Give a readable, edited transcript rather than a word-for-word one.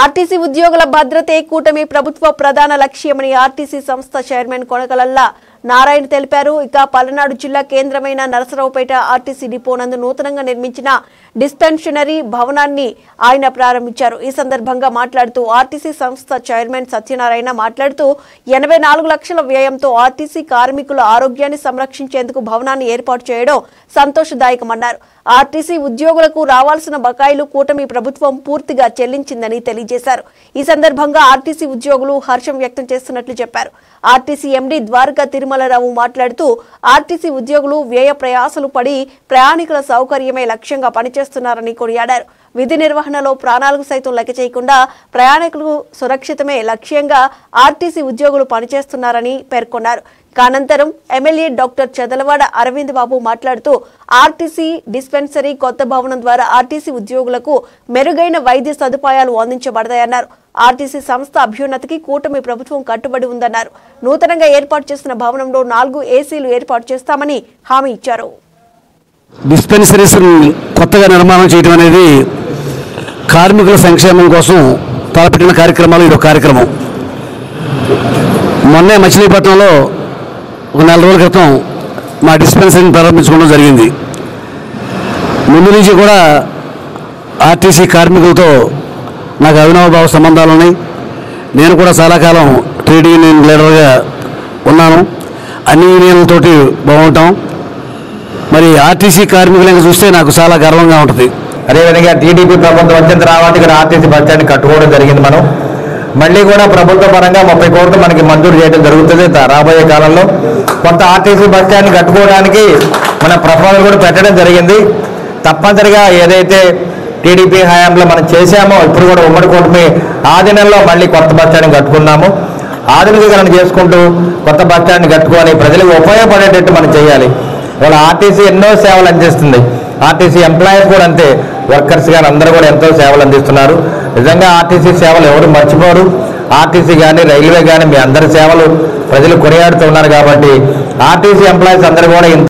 RTC ఉద్యోగుల భద్రతే కూటమి ప్రభుత్వ ప్రధాన లక్ష్యమని ఆర్టీసీ సంస్థ చైర్మన్ కొనకలల్లా నారాయణ తెలిపారు. ఇక పల్నాడు జిల్లా కేంద్రమైన నరసరావుపేట ఆర్టీసీ డిపో నందు నూతనంగా నిర్మించిన డిస్పెన్షనరీ భవనాన్ని ఆయన ప్రారంభించారు. ఈ సందర్భంగా మాట్లాడుతూ ఆర్టీసీ సంస్థ చైర్మన్ సత్యనారాయణ మాట్లాడుతూ 84 లక్షల వ్యయంతో ఆర్టీసీ కార్మికుల ఆరోగ్యాన్ని సంరక్షించేందుకు భవనాన్ని ఏర్పాటు చేయడం సంతోషదాయకమన్నారు. ఆర్టీసీ ఉద్యోగులకు రావాల్సిన బకాయిలు కూటమి ప్రభుత్వం పూర్తిగా చెల్లించిందని తెలియజేశారు. ఈ సందర్భంగా ఆర్టీసీ ఉద్యోగులు హర్షం వ్యక్తం చేస్తున్నట్లు చెప్పారు. ఆర్టీసీ ఎండీ ద్వారకా తిరుమలరావు మాట్లాడుతూ ఆర్టీసీ ఉద్యోగులు వ్యయ ప్రయాసలు పడి ప్రయాణికుల సౌకర్యమే లక్ష్యంగా పనిచేస్తున్నారని కొనియాడారు. విధి నిర్వహణలో ప్రాణాలకు సైతం లెక్క చేయకుండా ప్రయాణికులకు సురక్షితమే లక్ష్యంగా ఆర్టీసీ ఉద్యోగులు పనిచేస్తున్నారని పేర్కొన్నారు. అనంతరం ఎమ్మెల్యే డాక్టర్ చదలవాడ అరవింద్ బాబు మాట్లాడుతూ ఆర్టీసీ డిస్పెన్సరీ కొత్త భవనం ద్వారా ఆర్టీసీ ఉద్యోగులకు మెరుగైన వైద్య సదుపాయాలు అందించబడతాయన్నారు. ఆర్టీసీ సంస్థ అభ్యున్నతికి కూటమి ప్రభుత్వం కట్టుబడి ఉందన్నారు. నూతనంగా ఏర్పాటు చేసిన భవనంలో 4 ఏసీలు ఏర్పాటు చేస్తామని హామీ ఇచ్చారు. డిస్పెన్సరీస్ కొత్తగా నిర్మాణం చేయడం అనేది కార్మికుల సంక్షేమం కోసం తలపెట్టిన కార్యక్రమాలు ఇది ఒక కార్యక్రమం. మొన్నే మచిలీపట్నంలో ఒక 4 రోజుల క్రితం మా డిస్పెన్సరీని ప్రారంభించుకోవడం జరిగింది. ముందు నుంచి కూడా ఆర్టీసీ కార్మికులతో నాకు అవినాభావ సంబంధాలు ఉన్నాయి. నేను కూడా చాలా కాలం ట్రేడ్ యూనియన్ లీడర్గా ఉన్నాను. అన్ని యూనియన్లతోటి బాగుంటాం. మరి ఆర్టీసీ కార్మికులను చూస్తే నాకు చాలా గర్వంగా ఉంటుంది. అదేవిధంగా టీడీపీ ప్రభుత్వం వచ్చిన తర్వాత ఇక్కడ ఆర్టీసీ బస్ స్టాండ్ కట్టుకోవడం జరిగింది. మనం మళ్ళీ కూడా ప్రభుత్వ పరంగా 30 కోట్లు మనకి మంజూరు చేయడం జరుగుతుంది. రాబోయే కాలంలో కొత్త ఆర్టీసీ బస్ స్టాండ్ కట్టుకోవడానికి మన ప్రపోజల్ కూడా పెట్టడం జరిగింది. తప్పనిసరిగా ఏదైతే టీడీపీ హయాంలో మనం చేశామో ఇప్పుడు కూడా ఉమ్మడి కూటమి ఆధీనంలో మళ్ళీ కొత్త బస్ స్టాండ్ కట్టుకున్నాము. ఆధునికీకరణ చేసుకుంటూ కొత్త బస్ స్టాండ్ కట్టుకొని ప్రజలకు ఉపయోగపడేటట్టు మనం చేయాలి. వాళ్ళ ఆర్టీసీ ఎన్నో సేవలు అందిస్తుంది. ఆర్టీసీ ఎంప్లాయీస్ కూడా అంతే, వర్కర్స్ కానీ అందరూ కూడా ఎంతో సేవలు అందిస్తున్నారు. నిజంగా ఆర్టీసీ సేవలు ఎవరు మర్చిపోరు. ఆర్టీసీ కానీ రైల్వే కానీ మీ అందరి సేవలు ప్రజలు కొనియాడుతూ ఉన్నారు. కాబట్టి ఆర్టీసీ ఎంప్లాయీస్ అందరూ కూడా